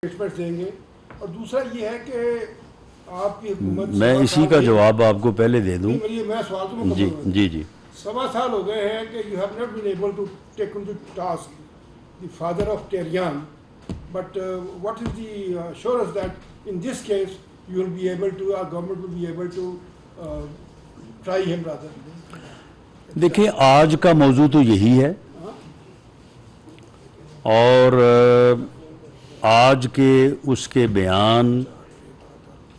Statement देंगे। और दूसरा ये है कि आपकी हुकूमत मैं इसी का जवाब आपको पहले दे दूं। मैं सवाल तो जी मुकम्मल जी जी। 7 साल हो गए हैं कि you have not been able to take on the task the father of Terian, but what is the assurance that in this case you will be able to, our government will be able to try him rather. देखिए, आज का मौजू तो यही है और आज के उसके बयान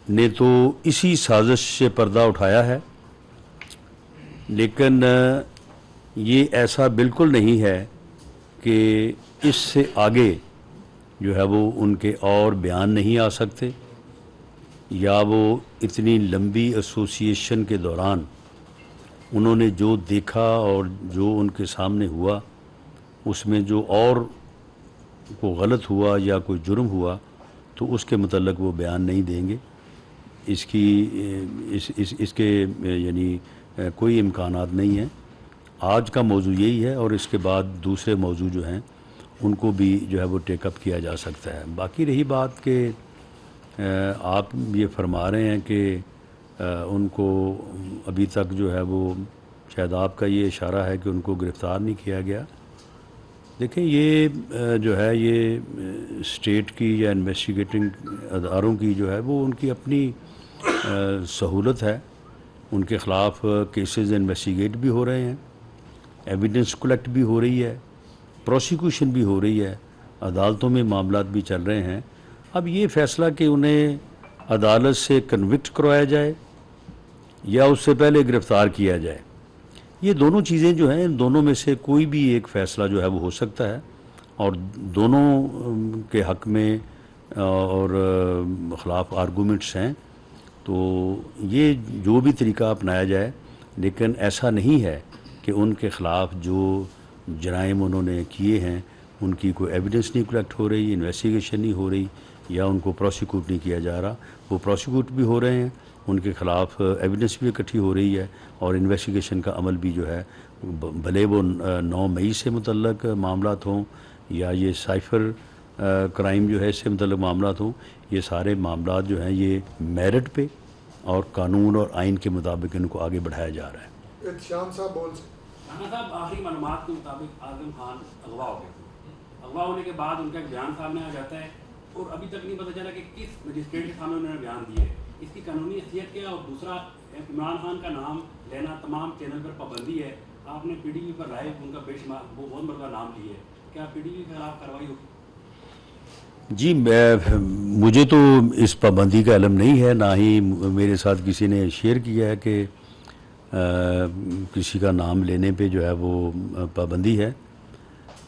ने तो इसी साजिश से पर्दा उठाया है, लेकिन ये ऐसा बिल्कुल नहीं है कि इससे आगे जो है वो उनके और बयान नहीं आ सकते, या वो इतनी लंबी एसोसिएशन के दौरान उन्होंने जो देखा और जो उनके सामने हुआ उसमें जो और को गलत हुआ या कोई जुर्म हुआ तो उसके मतलब वो बयान नहीं देंगे। इसकी इसके यानी कोई इम्कानात नहीं है। आज का मौजू यही है और इसके बाद दूसरे मौजू जो हैं उनको भी जो है वो टेकअप किया जा सकता है। बाकी रही बात कि आप ये फरमा रहे हैं कि उनको अभी तक जो है वो शायद आपका ये इशारा है कि उनको गिरफ़्तार नहीं किया गया। देखें, ये जो है ये स्टेट की या इन्वेस्टिगेटिंग अदारों की जो है वो उनकी अपनी सहूलत है। उनके ख़िलाफ़ केसेस इन्वेस्टिगेट भी हो रहे हैं, एविडेंस कलेक्ट भी हो रही है, प्रोसिक्यूशन भी हो रही है, अदालतों में मामलात भी चल रहे हैं। अब ये फ़ैसला कि उन्हें अदालत से कन्विक्ट करवाया जाए या उससे पहले गिरफ़्तार किया जाए, ये दोनों चीज़ें जो हैं, इन दोनों में से कोई भी एक फ़ैसला जो है वो हो सकता है और दोनों के हक़ में और ख़िलाफ़ आर्गूमेंट्स हैं। तो ये जो भी तरीका अपनाया जाए, लेकिन ऐसा नहीं है कि उनके ख़िलाफ़ जो जराइम उन्होंने किए हैं उनकी कोई एविडेंस नहीं कलेक्ट हो रही, इन्वेस्टिगेशन नहीं हो रही या उनको प्रोसिक्यूट नहीं किया जा रहा। वो प्रोसिक्यूट भी हो रहे हैं, उनके ख़िलाफ़ एविडेंस भी इकट्ठी हो रही है और इन्वेस्टिगेशन का अमल भी जो है, भले वो 9 मई से मुतल्लक मामलात हों या ये साइफ़र क्राइम जो है इससे मुतल्लक मामलात हों, ये सारे मामलात जो हैं ये मेरिट पे और कानून और आइन के मुताबिक इनको आगे बढ़ाया जा रहा है। शाम साहब बोल साहब, आखिरी मालूमात के मुताबिक आजम खान अगवा हो गए थे। अगवा होने के बाद उनका एक बयान सामने आ जाता है और अभी तक नहीं पता चला कि किस मजिस्ट्रेट के सामने उन्होंने बयान दिए है। इसकी कानूनी हैसियत क्या है? और दूसरा, इमरान खान का नाम लेना तमाम चैनल पर पाबंदी है। आपने PTV पर लाइव उनका बेशुमार वो बहुत बड़ा नाम लिया है, क्या PTV के खिलाफ कार्रवाई होगी? जी, मुझे तो इस पाबंदी का इल्म नहीं है, ना ही मेरे साथ किसी ने शेयर किया है कि किसी का नाम लेने पे जो है वो पाबंदी है।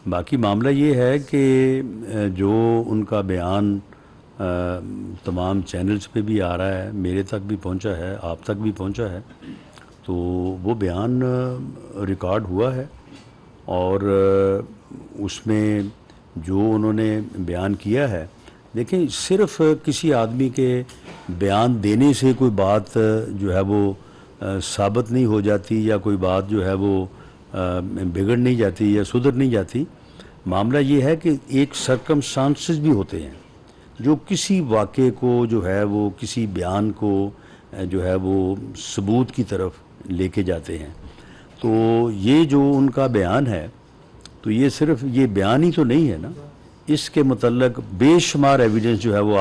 बाकी मामला ये है कि जो उनका बयान तमाम चैनल्स पे भी आ रहा है, मेरे तक भी पहुंचा है, आप तक भी पहुंचा है, तो वो बयान रिकॉर्ड हुआ है और उसमें जो उन्होंने बयान किया है, देखें, सिर्फ किसी आदमी के बयान देने से कोई बात जो है वो साबित नहीं हो जाती या कोई बात जो है वो बिगड़ नहीं जाती या सुधर नहीं जाती। मामला ये है कि एक सर्कमस्टांसेस भी होते हैं जो किसी वाक़े को जो है वो किसी बयान को जो है वो सबूत की तरफ लेके जाते हैं। तो ये जो उनका बयान है, तो ये सिर्फ ये बयान ही तो नहीं है ना, इसके मतलब बेशुमार एविडेंस जो है वो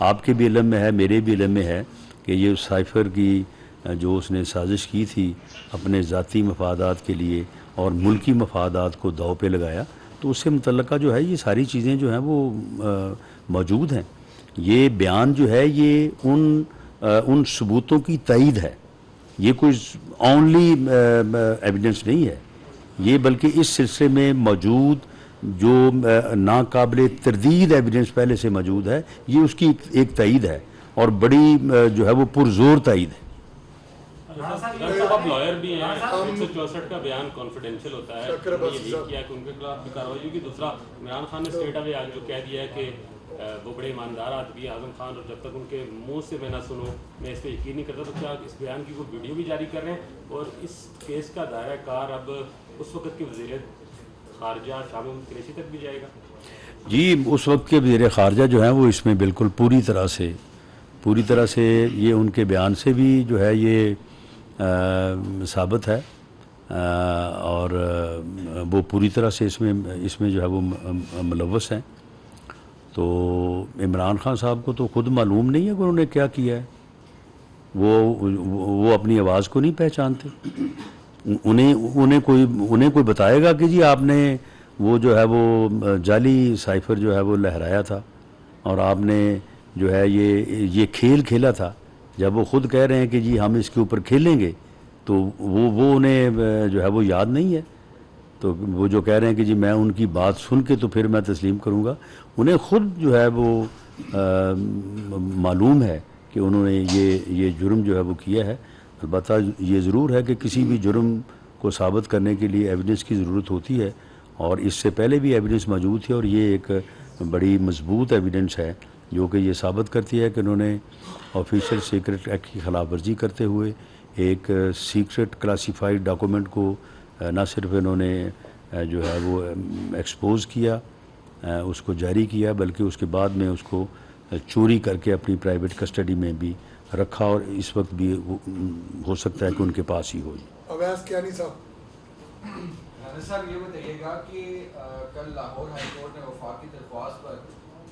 आपके भी इल्म में है, मेरे भी इल्म में है कि ये साइफ़र की जो उसने साजिश की थी अपने ज़ाती मफादात के लिए और मुल्की मफादात को दाव पे लगाया, तो उससे मुतल्लका जो है ये सारी चीज़ें जो हैं वो मौजूद हैं। ये बयान जो है ये उन सबूतों की तईद है, ये कोई ओनली एविडेंस नहीं है ये, बल्कि इस सिलसिले में मौजूद जो नाकाबिले तरदीद एविडेंस पहले से मौजूद है, ये उसकी एक तईद है और बड़ी जो है वो पुरजोर तईद है। आप लॉयर भी हैं, 164 का बयान कॉन्फिडेंशियल होता है, ये लीक किया कि उनके खिलाफ भी कार्रवाई होगी। दूसरा, इमरान खान ने स्ट्रेट अवे आज जो कह दिया है कि वो बड़े ईमानदार आदमी आजम खान, और जब तक उनके मुंह से मैं ना सुनूं मैं इस पर यकीन नहीं करता। तो क्या इस बयान की कोई वीडियो भी जारी कर रहे हैं और इस केस का दायरा कार अब उस वक्त के वज़ीर ख़ारजा शाह महमूद कुरैशी तक भी जाएगा? जी, उस वक्त के वज़ीर ख़ारजा जो हैं वो इसमें बिल्कुल पूरी तरह से ये उनके बयान से भी जो है ये साबित है, और वो पूरी तरह से इसमें जो है वो मुलव्वस हैं। तो इमरान खान साहब को तो खुद मालूम नहीं है कि उन्होंने क्या किया है। वो अपनी आवाज़ को नहीं पहचानते। उन्हें कोई बताएगा कि जी आपने वो जो है वो जाली साइफर जो है वो लहराया था और आपने जो है ये खेल खेला था। जब वो ख़ुद कह रहे हैं कि जी हम इसके ऊपर खेलेंगे, तो वो उन्हें जो है वो याद नहीं है। तो वो जो कह रहे हैं कि जी मैं उनकी बात सुन के तो फिर मैं तस्लीम करूँगा, उन्हें ख़ुद जो है वो मालूम है कि उन्होंने ये जुर्म जो है वो किया है। अलबत्ता ये ज़रूर है कि किसी भी जुर्म को साबित करने के लिए एविडेंस की ज़रूरत होती है, और इससे पहले भी एविडेंस मौजूद थी, और ये एक बड़ी मजबूत एविडेंस है जो कि ये साबित करती है कि उन्होंने ऑफिशियल सीक्रेट एक्ट की खिलाफ वर्जी करते हुए एक सीक्रेट क्लासिफाइड डॉक्यूमेंट को न सिर्फ इन्होंने जो है वो एक्सपोज़ किया, उसको जारी किया, बल्कि उसके बाद में उसको चोरी करके अपनी प्राइवेट कस्टडी में भी रखा, और इस वक्त भी हो सकता है कि उनके पास ही हो। अवैस कियानी साहब, साहब ये बताइएगा कि कल लाहौर हाई कोर्ट ने वफाकी दरख्वास्त पर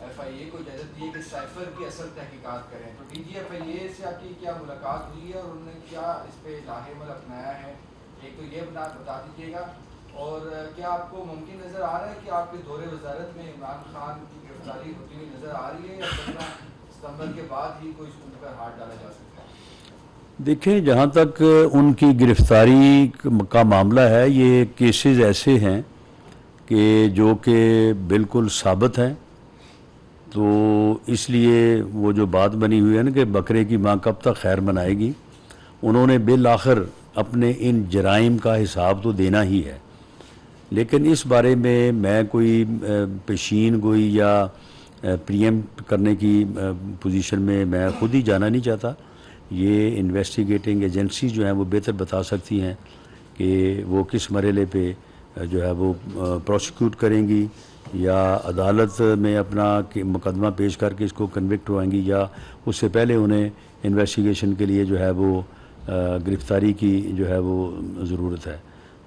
FIA को इजाज़त दी है कि साइफर की असल तहकीकात करें, तो DG FIA से आपकी क्या मुलाकात हुई है और उन्होंने क्या इस पे लाहेमल अपनाया है, एक तो ये बता दीजिएगा। और क्या आपको मुमकिन नज़र आ रहा है कि आपके दौरे वजारत में इमरान खान की गिरफ्तारी होती हुई नज़र आ रही है, या 15 सितंबर के बाद ही कोई उन पर हाथ डाला जा सकता है? देखें, जहाँ तक उनकी गिरफ्तारी का मामला है, ये केसेस ऐसे हैं कि जो कि बिल्कुल साबित हैं। तो इसलिए वो जो बात बनी हुई है ना कि बकरे की माँ कब तक खैर मनाएगी, उन्होंने बिल आखिर अपने इन जराइम का हिसाब तो देना ही है। लेकिन इस बारे में मैं कोई पेशीन गोई या प्रीएम्प्ट करने की पोजीशन में मैं खुद ही जाना नहीं चाहता। ये इन्वेस्टिगेटिंग एजेंसी जो हैं वो बेहतर बता सकती हैं कि वो किस मरहले पे जो है वो प्रोसिक्यूट करेंगी, या अदालत में अपना मुकदमा पेश करके इसको कन्विक्ट होएंगी, या उससे पहले उन्हें इन्वेस्टिगेशन के लिए जो है वो गिरफ्तारी की जो है वो ज़रूरत है।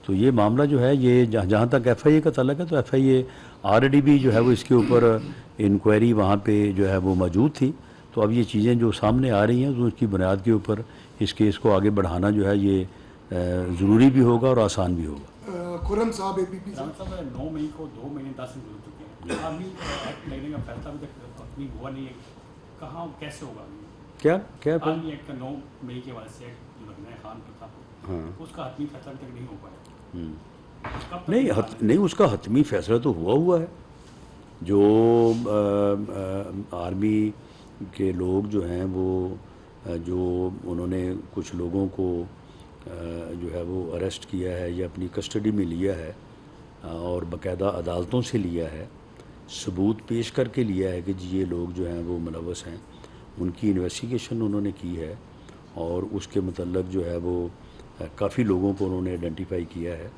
तो ये मामला जो है ये जहाँ तक FIA का तल्लुक़ है, तो FIA ऑलरेडी भी जो है वो इसके ऊपर इंक्वायरी वहाँ पे जो है वो मौजूद थी। तो अब ये चीज़ें जो सामने आ रही हैं तो उसकी बुनियाद के ऊपर इस केस को आगे बढ़ाना जो है ये ज़रूरी भी होगा और आसान भी होगा। खुरम साहब APP से। 9 मई को 2 महीने 10 दिन गुजर चुके हैं, अभी एक्ट लेने का फैसला अभी तक अपनी हुआ नहीं है, कहाँ कैसे होगा? क्या आर्मी एक्ट का 9 मई के बाद से एक्ट जो लगना है खान पर था, हाँ, उसका हतमी फैसला अभी तक नहीं हो पाया। नहीं, उसका हतमी फैसला तो हुआ है। जो आर्मी के लोग जो हैं वो जो उन्होंने कुछ लोगों को जो है वो अरेस्ट किया है या अपनी कस्टडी में लिया है, और बाकायदा अदालतों से लिया है, सबूत पेश करके लिया है कि जी ये लोग जो हैं वो मुलव्वस हैं, उनकी इन्वेस्टिगेशन उन्होंने की है, और उसके मतलब जो है वो काफ़ी लोगों को उन्होंने आइडेंटिफाई किया है।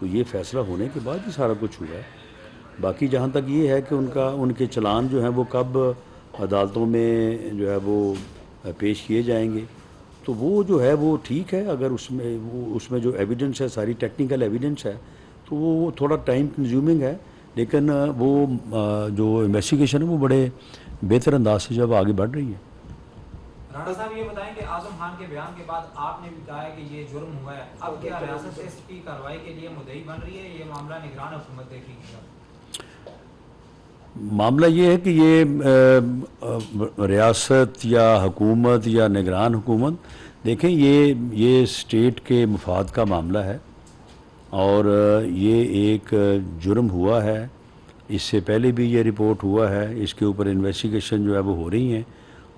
तो ये फ़ैसला होने के बाद ही सारा कुछ हुआ है। बाकी जहाँ तक ये है कि उनके चलान जो हैं वो कब अदालतों में जो है वो पेश किए जाएंगे, तो वो जो है वो ठीक है। अगर उसमें जो एविडेंस है, सारी टेक्निकल एविडेंस है, तो वो थोड़ा टाइम कंज्यूमिंग है, लेकिन वो जो इन्वेस्टिगेशन है वो बड़े बेहतर अंदाज से जब आगे बढ़ रही है। राणा साहब ये बताएं कि आजम खान के बयान के बाद आपने भी कहा है कि ये जुर्म हुआ है, अब क्या रियासत से इसकी कार्रवाई के लिए मुद्दई बन रही है, ये मामला निगरान हुकूमत देखेगी? मामला ये है कि ये रियासत या हुकूमत या निगरान हुकूमत, देखें ये स्टेट के मफाद का मामला है, और ये एक जुर्म हुआ है। इससे पहले भी ये रिपोर्ट हुआ है, इसके ऊपर इन्वेस्टिगेशन जो है वो हो रही हैं,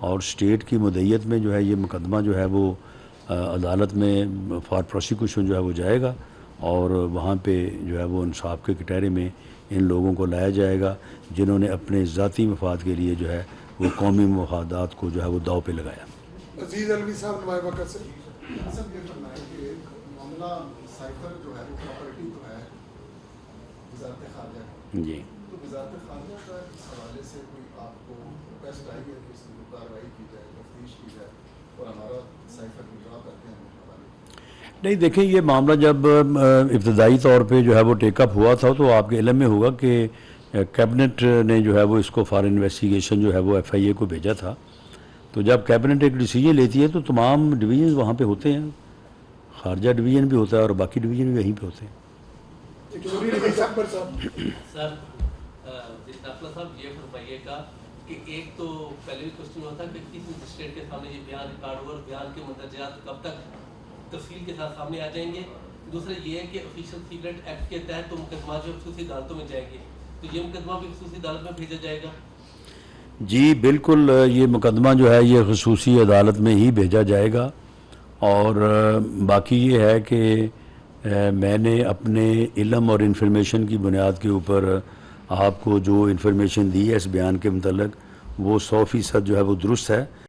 और स्टेट की मुद्दईयत में जो है ये मुकदमा जो है वो अदालत में फॉर प्रोसिक्यूशन जो है वो जाएगा, और वहाँ पे जो है वो इंसाफ के कटहरे में इन लोगों को लाया जाएगा जिन्होंने अपने ज़ाती मफाद के लिए जो है वो कौमी मफादात को जो है वो दाव पे लगाया। अजीज अलवी साहब नुमाइया बकर से। सब ये फरमाएं कि मामला साइफर जो है वो प्रॉपर्टी तो है वज़ारत ख़ारजा जी, तो वजारत खारजा का इस हवाले से कोई आपको रिक्वेस्ट आई है कि इसकी कार्रवाई की जाए, तफ्तीश की जाए और हमारा साइफर विड्रॉ करके हमें हवाले? नहीं, देखिए, ये मामला जब इब्तदाई तौर पे जो है वो टेकअप हुआ था तो आपके इल्म में होगा कि कैबिनेट ने जो है वो इसको फॉर इन्वेस्टिगेशन जो है वो FIA को भेजा था। तो जब कैबिनेट एक डिसीजन लेती है तो तमाम डिवीजन वहाँ पे होते हैं, खारजा डिवीज़न भी होता है और बाकी डिवीज़न भी वहीं पे होते हैं। सर दाखिला साहब ये फरमाइएगा कि एक तो पहले भी क्वेश्चन हुआ था कि किस मजिस्ट्रेट के सामने ये बयान रिकॉर्ड हुआ और बयान के मंदरजात कब तक तफसील के साथ सामने आ जाएंगे। दूसरा ये है कि ऑफिशियल सीक्रेट एक्ट के तहत तो मुकदमा जो खसूसी अदालतों में जाएंगे, तो ये मुकदमा भी खसूसी अदालत में भेजा जाएगा? जी बिल्कुल, ये मुकदमा जो है ये खसूसी अदालत में ही भेजा जाएगा। और बाकी ये है कि मैंने अपने इल्म और इन्फॉर्मेशन की बुनियाद के ऊपर आपको जो इन्फॉर्मेशन दी है इस बयान के मतलब वो 100% जो है वो दुरुस्त है।